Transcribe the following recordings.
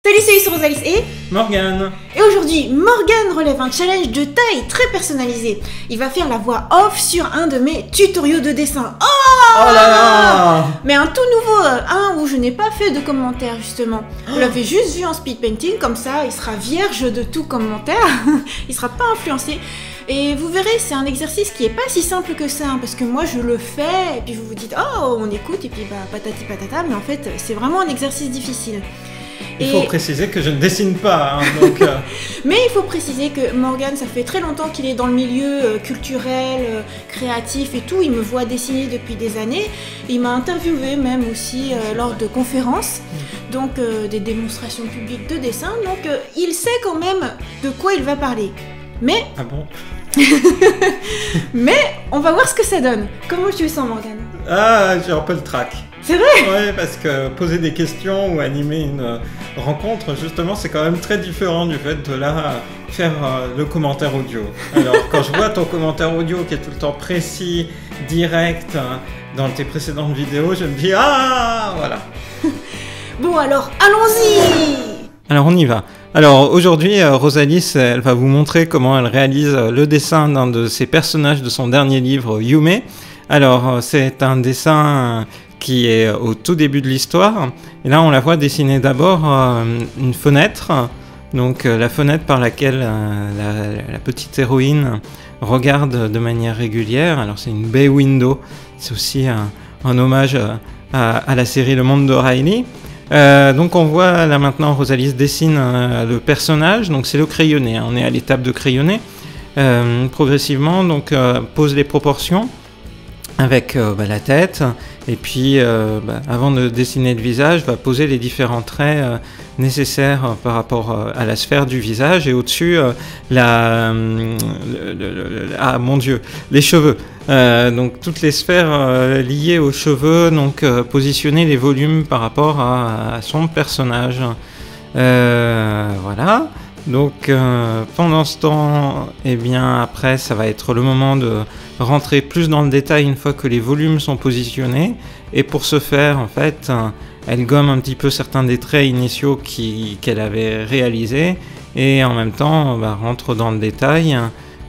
Salut, c'est Rosalis et Morgane. Et aujourd'hui, Morgane relève un challenge de taille très personnalisé. Il va faire la voix off sur un de mes tutoriaux de dessin. Oh là là! Mais un tout nouveau, un où je n'ai pas fait de commentaires justement. Vous l'avez juste vu en speed painting, comme ça il sera vierge de tout commentaire. Il sera pas influencé. Et vous verrez, c'est un exercice qui est pas si simple que ça, hein, parce que moi je le fais, et puis vous vous dites, oh on écoute, et puis bah patati patata, mais en fait c'est vraiment un exercice difficile. Il faut préciser que je ne dessine pas, hein, donc... Mais il faut préciser que Morgane, ça fait très longtemps qu'il est dans le milieu culturel, créatif et tout. Il me voit dessiner depuis des années. Il m'a interviewé même aussi lors de conférences, donc des démonstrations publiques de dessin. Donc il sait quand même de quoi il va parler. Mais... Ah bon? Mais on va voir ce que ça donne. Comment tu le sens, Morgane? Ah, j'ai un peu le trac. C'est vrai? Ouais, parce que poser des questions ou animer une rencontre, justement, c'est quand même très différent du fait de là faire le commentaire audio. Alors, quand je vois ton commentaire audio qui est tout le temps précis, direct, dans tes précédentes vidéos, je me dis, ah, voilà. Bon, alors, allons-y! Alors, on y va. Alors, aujourd'hui, Rosalis, elle va vous montrer comment elle réalise le dessin d'un de ses personnages de son dernier livre, Yume. Alors, c'est un dessin qui est au tout début de l'histoire. Et là, on la voit dessiner d'abord une fenêtre. Donc, la fenêtre par laquelle la petite héroïne regarde de manière régulière. Alors, c'est une bay window. C'est aussi un hommage à la série Le Monde de Riley. Donc, on voit là maintenant, Rosalis dessine le personnage. Donc, c'est le crayonné. On est à l'étape de crayonné. Progressivement, donc, pose les proportions avec la tête, et puis avant de dessiner le visage, va poser les différents traits nécessaires par rapport à la sphère du visage, et au-dessus ah mon Dieu, les cheveux. Donc toutes les sphères liées aux cheveux, donc positionner les volumes par rapport à son personnage. Voilà. Donc pendant ce temps, eh bien après ça va être le moment de rentrer plus dans le détail une fois que les volumes sont positionnés, et pour ce faire en fait elle gomme un petit peu certains des traits initiaux qu'elle avait réalisés, et en même temps rentre dans le détail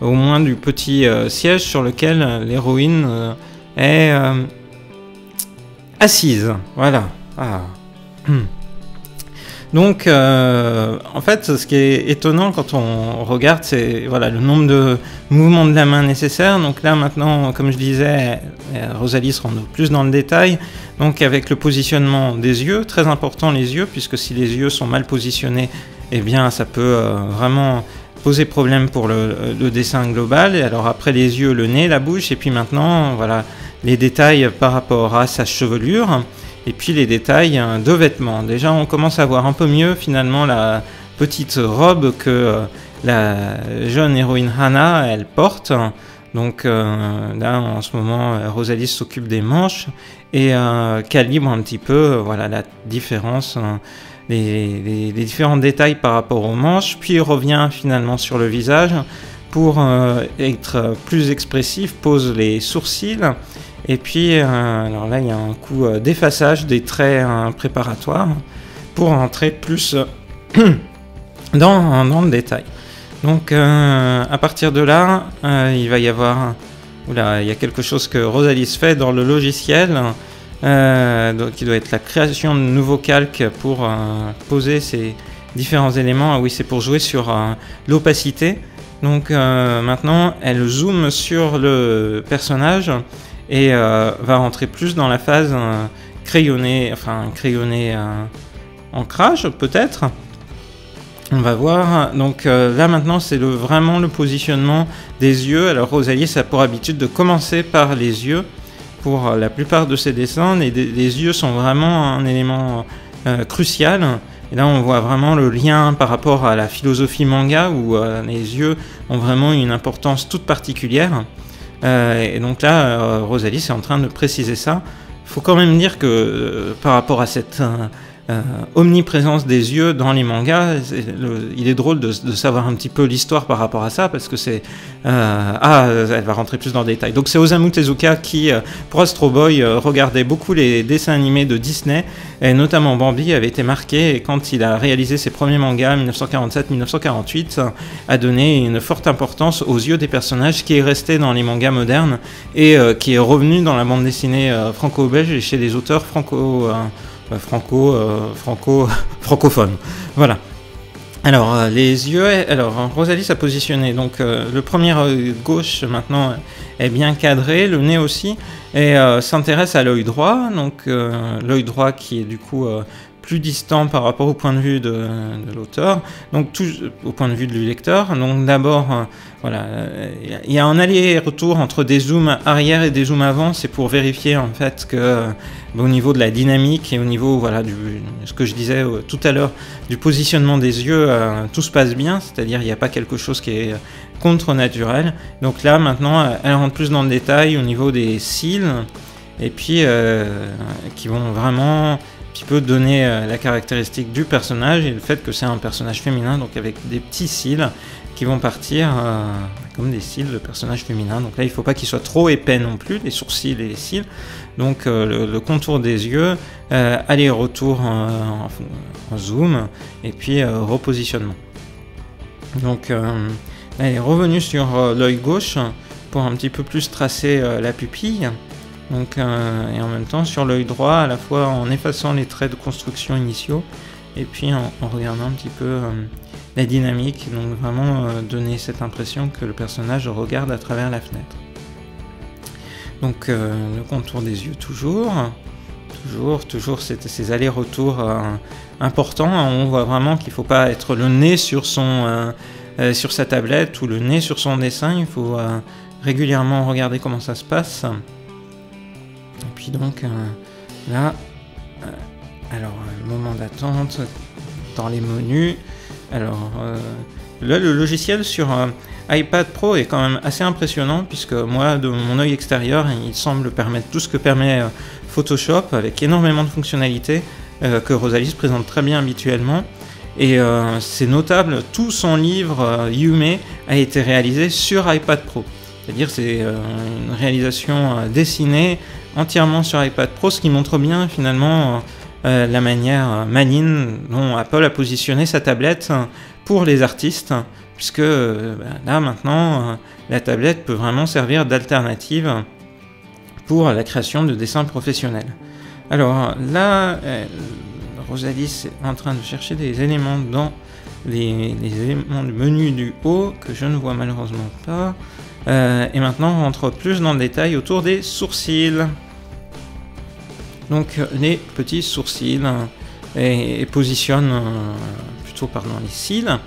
au moins du petit siège sur lequel l'héroïne est assise. Voilà. Ah. Donc, en fait, ce qui est étonnant quand on regarde, c'est voilà, le nombre de mouvements de la main nécessaires. Donc là, maintenant, comme je disais, Rosalis rentre plus dans le détail. Donc, avec le positionnement des yeux, très important les yeux, puisque si les yeux sont mal positionnés, eh bien, ça peut vraiment poser problème pour le dessin global. Et alors, après les yeux, le nez, la bouche, et puis maintenant, voilà, les détails par rapport à sa chevelure. Et puis les détails de vêtements. Déjà, on commence à voir un peu mieux finalement la petite robe que la jeune héroïne Hana, elle porte. Donc là, en ce moment, Rosalis s'occupe des manches et calibre un petit peu voilà, la différence, les différents détails par rapport aux manches. Puis il revient finalement sur le visage pour être plus expressif, pose les sourcils. Et puis, alors là, il y a un coup d'effaçage des traits préparatoires pour entrer plus dans le détail. Donc, à partir de là, il va y avoir... Oula, il y a quelque chose que Rosalis fait dans le logiciel, donc, qui doit être la création de nouveaux calques pour poser ces différents éléments. Ah oui, c'est pour jouer sur l'opacité. Donc, maintenant, elle zoome sur le personnage et va rentrer plus dans la phase crayonné ancrage peut-être. On va voir. Donc là maintenant c'est vraiment le positionnement des yeux. Alors Rosalis a pour habitude de commencer par les yeux pour la plupart de ses dessins. Les yeux sont vraiment un élément crucial. Et là on voit vraiment le lien par rapport à la philosophie manga où les yeux ont vraiment une importance toute particulière. Et donc là, Rosalis est en train de préciser ça. Il faut quand même dire que par rapport à cette omniprésence des yeux dans les mangas. Il est drôle de savoir un petit peu l'histoire par rapport à ça, parce que c'est... elle va rentrer plus dans le détail. Donc c'est Osamu Tezuka qui, pour Astro Boy, regardait beaucoup les dessins animés de Disney, et notamment Bambi avait été marqué, et quand il a réalisé ses premiers mangas, 1947-1948, a donné une forte importance aux yeux des personnages, qui est resté dans les mangas modernes, et qui est revenu dans la bande dessinée franco-belge et chez les auteurs francophones. Voilà. Alors, les yeux... Alors, Rosalis a positionné, donc le premier œil gauche, maintenant, est bien cadré, le nez aussi, et s'intéresse à l'œil droit, donc l'œil droit qui est du coup plus distant par rapport au point de vue de l'auteur, donc au point de vue du lecteur. Donc d'abord, voilà, il y a un aller-retour entre des zooms arrière et des zooms avant, c'est pour vérifier en fait que au niveau de la dynamique et au niveau, voilà, ce que je disais tout à l'heure, du positionnement des yeux, tout se passe bien, c'est-à-dire il n'y a pas quelque chose qui est contre-naturel. Donc là maintenant, elle rentre plus dans le détail au niveau des cils, et puis qui vont vraiment petit peu donner la caractéristique du personnage et le fait que c'est un personnage féminin, donc avec des petits cils qui vont partir comme des cils de personnage féminin. Donc là, il ne faut pas qu'ils soient trop épais non plus, les sourcils et les cils. Donc le contour des yeux, aller-retour en zoom, et puis repositionnement. Donc là, elle est revenue sur l'œil gauche pour un petit peu plus tracer la pupille. Donc, et en même temps sur l'œil droit, à la fois en effaçant les traits de construction initiaux et puis en regardant un petit peu la dynamique, donc vraiment donner cette impression que le personnage regarde à travers la fenêtre. Donc le contour des yeux toujours ces allers-retours importants. On voit vraiment qu'il ne faut pas être le nez sur sur sa tablette ou le nez sur son dessin, il faut régulièrement regarder comment ça se passe. Et puis donc là, alors moment d'attente dans les menus. Alors là, le logiciel sur iPad Pro est quand même assez impressionnant, puisque moi, de mon œil extérieur, il semble permettre tout ce que permet Photoshop, avec énormément de fonctionnalités que Rosalis présente très bien habituellement. Et c'est notable, tout son livre Yume a été réalisé sur iPad Pro. C'est-à-dire c'est une réalisation dessinée entièrement sur iPad Pro, ce qui montre bien finalement la manière maligne dont Apple a positionné sa tablette pour les artistes, puisque là maintenant la tablette peut vraiment servir d'alternative pour la création de dessins professionnels. Alors là, Rosalis est en train de chercher des éléments dans les éléments du menu du haut que je ne vois malheureusement pas. Et maintenant on rentre plus dans le détail autour des sourcils. Donc les petits sourcils, et positionne plutôt les cils.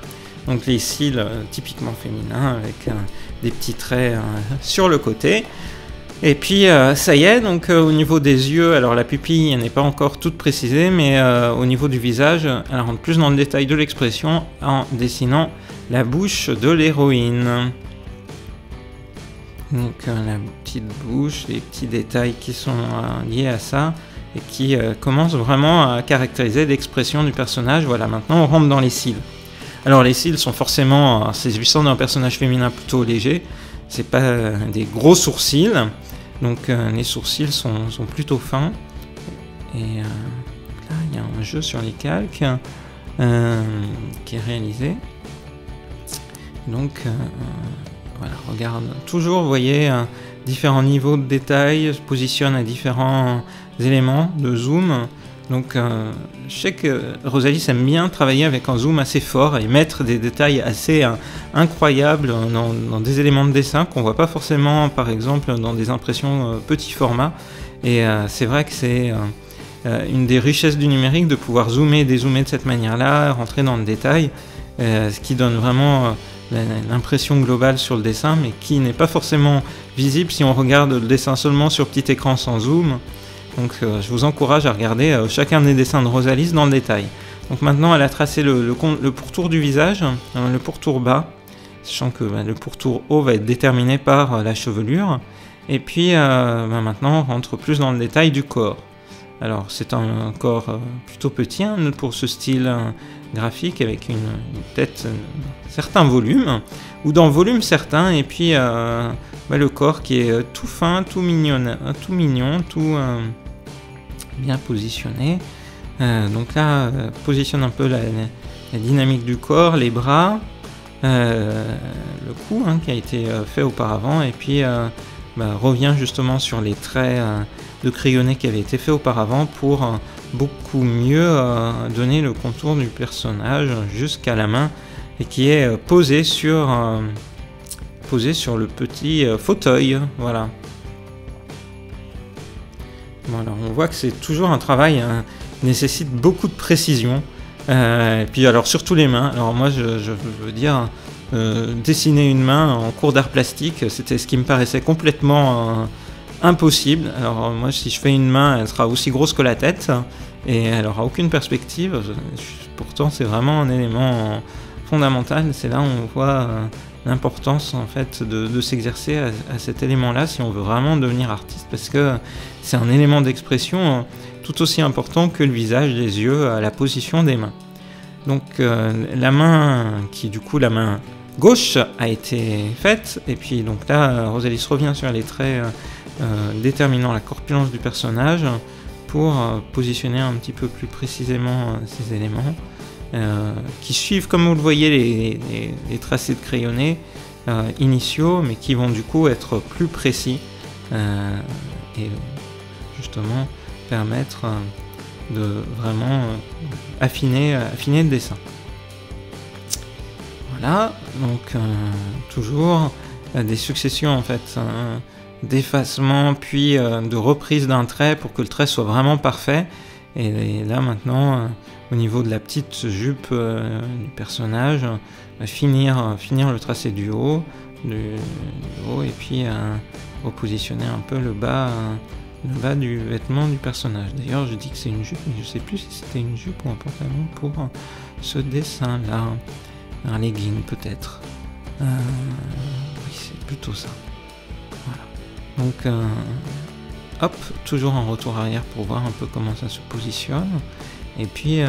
Donc les cils typiquement féminins avec des petits traits sur le côté. Et puis ça y est, donc au niveau des yeux, alors la pupille n'est pas encore toute précisée, mais au niveau du visage, elle rentre plus dans le détail de l'expression en dessinant la bouche de l'héroïne. Donc la petite bouche, les petits détails qui sont liés à ça et qui commencent vraiment à caractériser l'expression du personnage. Voilà, maintenant on rentre dans les cils. Alors les cils sont forcément, c'est s'agissant d'un personnage féminin plutôt léger, c'est pas des gros sourcils, donc les sourcils sont plutôt fins. Et là il y a un jeu sur les calques qui est réalisé. Donc voilà, regarde, toujours vous voyez différents niveaux de détail, se positionne à différents éléments de zoom. Donc je sais que Rosalis aime bien travailler avec un zoom assez fort et mettre des détails assez incroyables dans des éléments de dessin qu'on voit pas forcément par exemple dans des impressions petit format. Et c'est vrai que c'est une des richesses du numérique de pouvoir zoomer et dézoomer de cette manière-là, rentrer dans le détail, ce qui donne vraiment l'impression globale sur le dessin, mais qui n'est pas forcément visible si on regarde le dessin seulement sur petit écran sans zoom. Donc je vous encourage à regarder chacun des dessins de Rosalis dans le détail. Donc maintenant elle a tracé le pourtour du visage, le pourtour bas, sachant que le pourtour haut va être déterminé par la chevelure. Et puis maintenant on rentre plus dans le détail du corps. Alors c'est un corps plutôt petit pour ce style graphique, avec une tête certains volumes, ou dans volume certains, et puis le corps qui est tout fin, tout mignon, tout bien positionné. Donc là, positionne un peu la dynamique du corps, les bras, le cou qui a été fait auparavant, et puis revient justement sur les traits de crayonné qui avaient été faits auparavant pour beaucoup mieux donner le contour du personnage jusqu'à la main, et qui est posé sur le petit fauteuil. Voilà. Voilà, on voit que c'est toujours un travail qui nécessite beaucoup de précision. Et puis alors surtout les mains. Alors moi je veux dire, dessiner une main en cours d'art plastique, c'était ce qui me paraissait complètement impossible. Alors moi, si je fais une main, elle sera aussi grosse que la tête, et elle aura aucune perspective. Pourtant c'est vraiment un élément fondamental. C'est là où on voit l'importance en fait de s'exercer à cet élément-là si on veut vraiment devenir artiste, parce que c'est un élément d'expression tout aussi important que le visage, les yeux, la position des mains. Donc la main la main gauche a été faite, et puis donc là Rosalis revient sur les traits déterminant la corpulence du personnage pour positionner un petit peu plus précisément ces éléments qui suivent, comme vous le voyez, les tracés de crayonné initiaux, mais qui vont du coup être plus précis et justement permettre de vraiment affiner le dessin. Voilà, donc toujours des successions en fait d'effacement puis de reprise d'un trait pour que le trait soit vraiment parfait. Et là maintenant, au niveau de la petite jupe du personnage, finir le tracé du haut, et puis repositionner un peu le bas du vêtement du personnage. D'ailleurs, je dis que c'est une jupe, mais je sais plus si c'était une jupe ou un pantalon pour ce dessin-là. Un legging peut-être. Oui, c'est plutôt ça. Voilà. Donc, hop, toujours en retour arrière pour voir un peu comment ça se positionne. Et puis,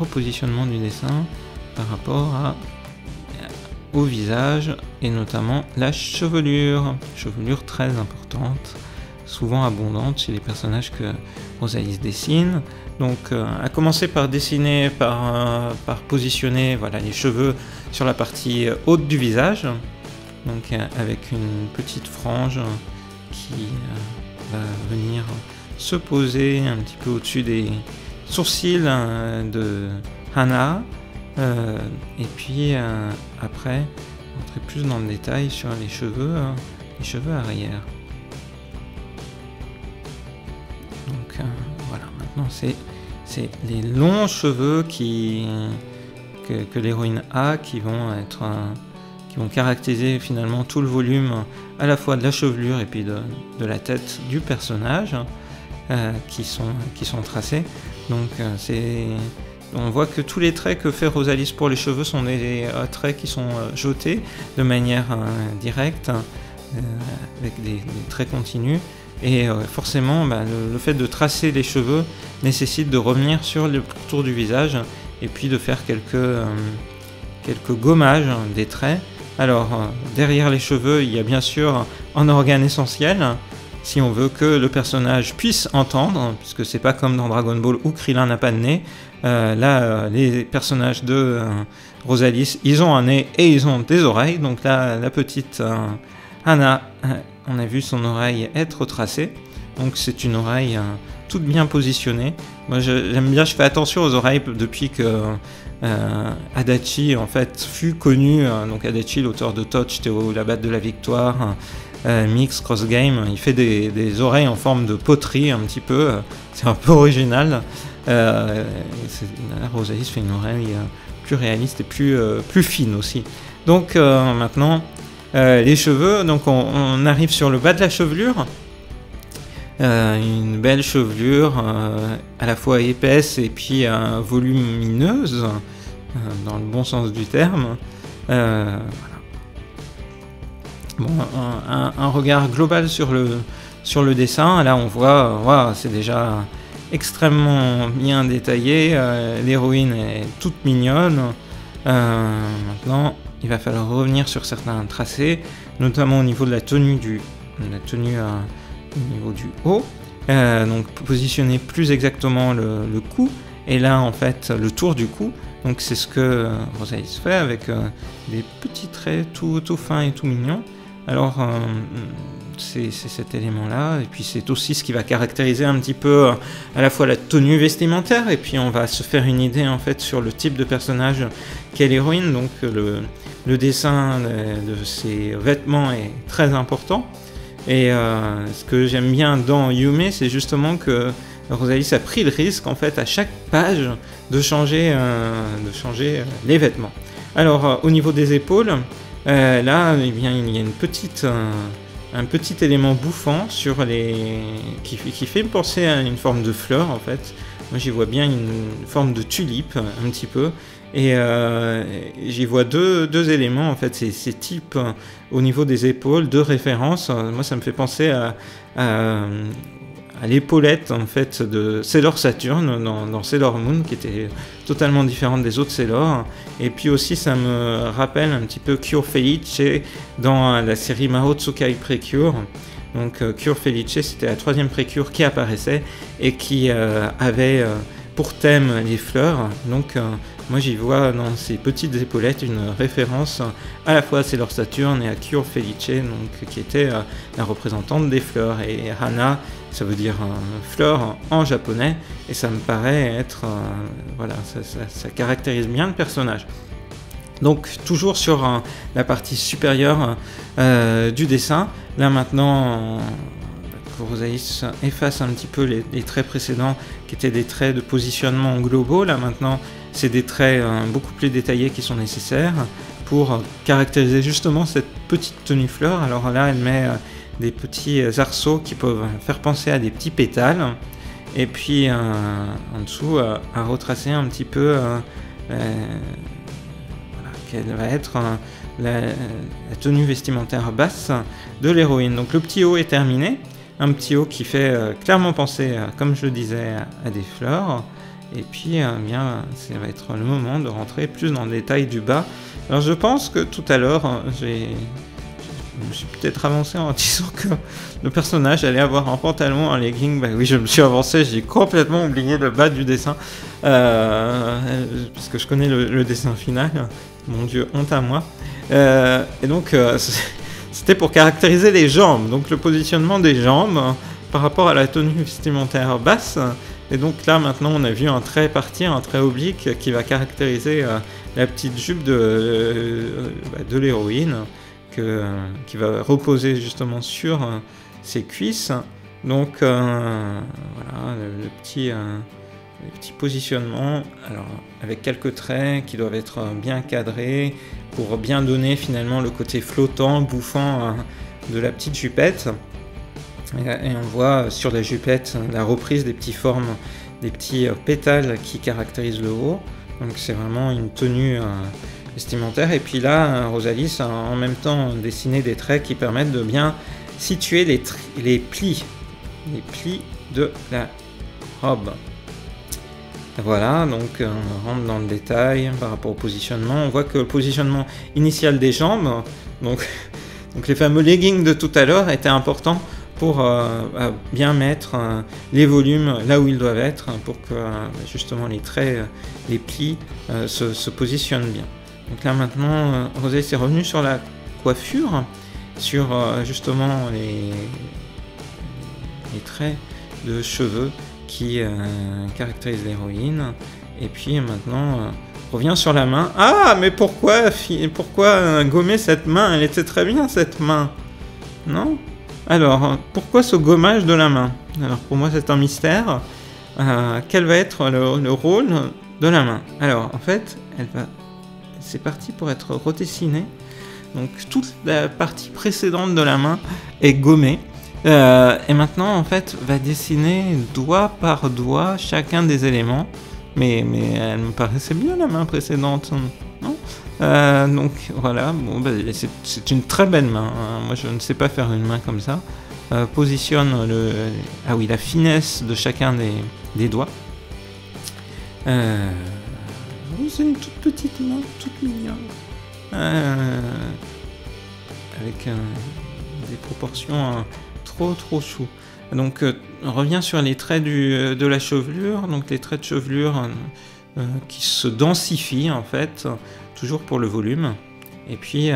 repositionnement du dessin par rapport au visage, et notamment la chevelure. Chevelure très importante, souvent abondante chez les personnages que Rosalis dessine. Donc à commencer par dessiner, par positionner les cheveux sur la partie haute du visage, donc avec une petite frange qui va venir se poser un petit peu au-dessus des sourcils de Hana, et puis après rentrer plus dans le détail sur les cheveux arrière. Donc voilà, maintenant c'est les longs cheveux que l'héroïne a qui vont caractériser finalement tout le volume à la fois de la chevelure et puis de la tête du personnage qui sont tracés. Donc on voit que tous les traits que fait Rosalis pour les cheveux sont des traits qui sont jetés de manière directe, avec des traits continus. Et forcément, le fait de tracer les cheveux nécessite de revenir sur le pourtour du visage et puis de faire quelques gommages des traits. Alors, derrière les cheveux, il y a bien sûr un organe essentiel, si on veut que le personnage puisse entendre, puisque c'est pas comme dans Dragon Ball où Krillin n'a pas de nez. Là, les personnages de Rosalis, ils ont un nez et ils ont des oreilles. Donc là, la petite Hana, on a vu son oreille être tracée. Donc c'est une oreille toute bien positionnée. Moi j'aime bien, je fais attention aux oreilles depuis que Adachi en fait fut connu. Donc Adachi, l'auteur de Touch, Théo, la batte de la victoire, Mix, Cross Game, il fait des oreilles en forme de poterie un petit peu. C'est un peu original. Rosalis fait une oreille plus réaliste et plus fine aussi. Donc maintenant les cheveux, donc on arrive sur le bas de la chevelure. Une belle chevelure à la fois épaisse et puis volumineuse, dans le bon sens du terme. Voilà. Bon, un regard global sur le dessin. Là on voit, c'est déjà extrêmement bien détaillé. L'héroïne est toute mignonne. Maintenant, il va falloir revenir sur certains tracés, notamment au niveau de la tenue au niveau du haut. Donc positionner plus exactement le cou, et là en fait le tour du cou. Donc c'est ce que Rosalis fait avec des petits traits tout fins et tout mignons. Alors c'est cet élément là, et puis c'est aussi ce qui va caractériser un petit peu à la fois la tenue vestimentaire, et puis on va se faire une idée en fait sur le type de personnage qu'est l'héroïne. Donc le dessin de ses vêtements est très important. Et ce que j'aime bien dans Yume, c'est justement que Rosalis a pris le risque en fait à chaque page de changer les vêtements. Alors au niveau des épaules, là eh bien, il y a un petit élément bouffant sur qui fait penser à une forme de fleur en fait. Moi j'y vois bien une forme de tulipe un petit peu. Et j'y vois deux éléments en fait, ces types au niveau des épaules, deux références. Moi ça me fait penser à l'épaulette en fait de Sailor Saturn dans Sailor Moon, qui était totalement différente des autres Sailor. Et puis aussi ça me rappelle un petit peu Cure Felice dans la série Mahou Tsukai Precure. Donc Cure Felice, c'était la 3e précure qui apparaissait et qui avait pour thème les fleurs. Donc moi j'y vois dans ces petites épaulettes une référence à la fois à Sailor Saturn et à Cure Felice, donc, qui était la représentante des fleurs. Et Hana, ça veut dire fleur en japonais, et ça me paraît être... voilà, ça caractérise bien le personnage. Donc toujours sur la partie supérieure du dessin. Là maintenant, Rosalis efface un petit peu les traits précédents qui étaient des traits de positionnement globaux. Là maintenant, c'est des traits beaucoup plus détaillés qui sont nécessaires pour caractériser justement cette petite tenue fleur. Alors là, elle met des petits arceaux qui peuvent faire penser à des petits pétales. Et puis en dessous, à retracer un petit peu quelle va être la tenue vestimentaire basse de l'héroïne. Donc le petit haut est terminé. Un petit haut qui fait clairement penser, comme je le disais, à des fleurs. Et puis, bien, ça va être le moment de rentrer plus dans le détail du bas. Alors, je pense que tout à l'heure, je me suis peut-être avancé en disant que le personnage allait avoir un pantalon, un legging. Bah oui, je me suis avancé, j'ai complètement oublié le bas du dessin. Parce que je connais le dessin final. Mon Dieu, honte à moi. Et donc... c'était pour caractériser les jambes, donc le positionnement des jambes par rapport à la tenue vestimentaire basse. Et donc là maintenant on a vu un trait partir, un trait oblique qui va caractériser la petite jupe de l'héroïne qui va reposer justement sur ses cuisses. Donc voilà le petit positionnement, alors avec quelques traits qui doivent être bien cadrés pour bien donner finalement le côté flottant, bouffant de la petite jupette. Et on voit sur la jupette la reprise des petites formes, des petits pétales qui caractérisent le haut. Donc c'est vraiment une tenue vestimentaire. Et puis là, Rosalis a en même temps dessiné des traits qui permettent de bien situer les plis de la robe. Voilà, donc on rentre dans le détail par rapport au positionnement. On voit que le positionnement initial des jambes, donc les fameux leggings de tout à l'heure, étaient importants pour bien mettre les volumes là où ils doivent être, pour que justement les traits, les plis se positionnent bien. Donc là maintenant, Rosalis est revenu sur la coiffure, sur justement les traits de cheveux qui caractérise l'héroïne. Et puis maintenant, revient sur la main. Ah, mais pourquoi gommer cette main? Elle était très bien, cette main. Non? Alors, pourquoi ce gommage de la main? Alors, pour moi, c'est un mystère. Quel va être le rôle de la main? Alors, en fait, c'est parti pour être redessiné. Donc, toute la partie précédente de la main est gommée. Et maintenant, en fait, va dessiner doigt par doigt chacun des éléments. Mais elle me paraissait bien la main précédente, non? Donc voilà, bon, bah, c'est une très belle main. Hein. Moi, je ne sais pas faire une main comme ça. positionne la finesse de chacun des doigts. C'est une toute petite main, toute mignonne. Avec des proportions trop chou. Donc on revient sur les traits de la chevelure, donc les traits de chevelure qui se densifient en fait, toujours pour le volume. Et puis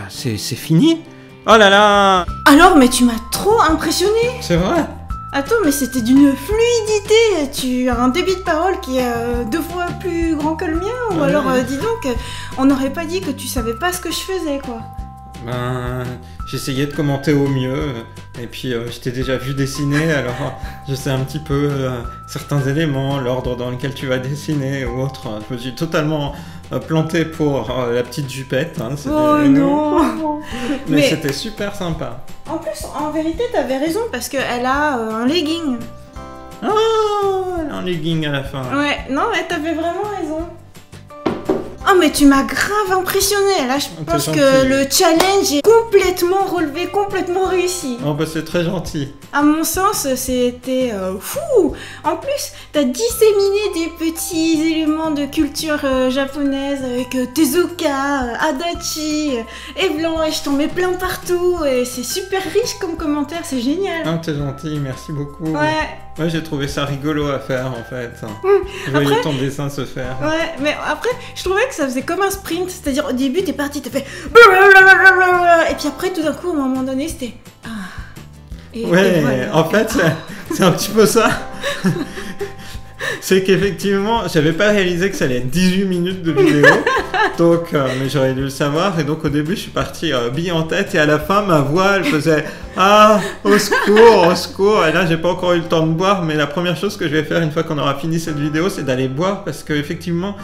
c'est fini. Oh là là! Alors, mais tu m'as trop impressionné! C'est vrai? Attends, mais c'était d'une fluidité! Tu as un débit de parole qui est 2 fois plus grand que le mien, ou alors dis donc, on n'aurait pas dit que tu savais pas ce que je faisais, quoi. J'essayais de commenter au mieux, et puis je t'ai déjà vu dessiner, alors je sais un petit peu certains éléments, l'ordre dans lequel tu vas dessiner ou autre. Je me suis totalement planté pour la petite jupette. Hein, oh non! Mais c'était super sympa. En plus, en vérité, t'avais raison, parce qu'elle a un legging. Oh, elle a un legging à la fin. Ouais, non, mais t'avais vraiment raison. Oh, mais tu m'as grave impressionné. Là, je pense que le challenge est complètement relevé, complètement réussi. Oh, bah c'est très gentil. À mon sens, c'était fou. En plus, t'as disséminé des petits éléments de culture japonaise avec Tezuka, Adachi, et Blanc, et je t'en mets plein partout. Et c'est super riche comme commentaire, c'est génial. Ah, t'es gentil, merci beaucoup. Ouais. Ouais, j'ai trouvé ça rigolo à faire en fait. Je voyais ton dessin se faire. Ouais, mais après, je trouvais que ça faisait comme un sprint. C'est-à-dire, au début, t'es parti, t'as fait. Et puis après, tout d'un coup, à un moment donné, c'était. Et voilà. En fait, c'est un petit peu ça. C'est qu'effectivement, j'avais pas réalisé que ça allait être 18 minutes de vidéo. Donc, mais j'aurais dû le savoir. Et donc, au début, je suis parti bille en tête. Et à la fin, ma voix, elle faisait ah, au secours, au secours. Et là, j'ai pas encore eu le temps de boire. Mais la première chose que je vais faire une fois qu'on aura fini cette vidéo, c'est d'aller boire. Parce qu'effectivement,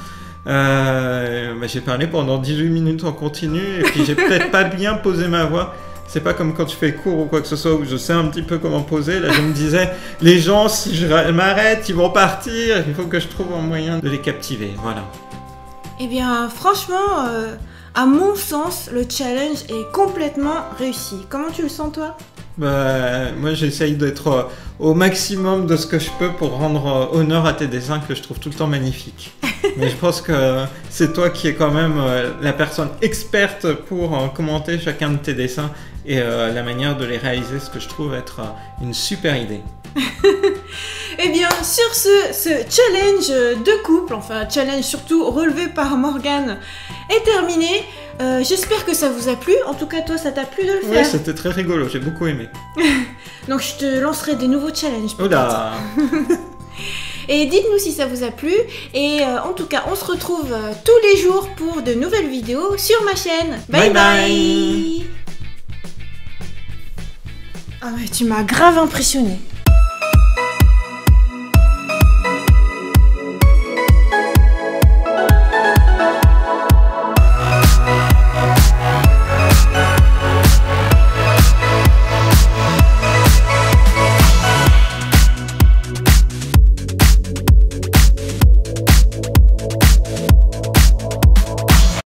j'ai parlé pendant 18 minutes en continu. Et puis, j'ai peut-être pas bien posé ma voix. C'est pas comme quand tu fais cours ou quoi que ce soit où je sais un petit peu comment poser. Là, je me disais, les gens, si je m'arrête, ils vont partir. Il faut que je trouve un moyen de les captiver. Voilà. Eh bien, franchement, à mon sens, le challenge est complètement réussi. Comment tu le sens, toi ? Moi, j'essaye d'être au maximum de ce que je peux pour rendre honneur à tes dessins que je trouve tout le temps magnifiques. Mais je pense que c'est toi qui es quand même la personne experte pour commenter chacun de tes dessins et la manière de les réaliser, ce que je trouve être une super idée. Eh bien, sur ce challenge de couple, enfin challenge surtout relevé par Morgane, est terminé. J'espère que ça vous a plu. En tout cas, toi, ça t'a plu de le faire. Oui, c'était très rigolo, j'ai beaucoup aimé. Donc, je te lancerai des nouveaux challenges. Oula. Et dites-nous si ça vous a plu. Et en tout cas, on se retrouve tous les jours pour de nouvelles vidéos sur ma chaîne. Bye bye. Ah ouais, tu m'as grave impressionné.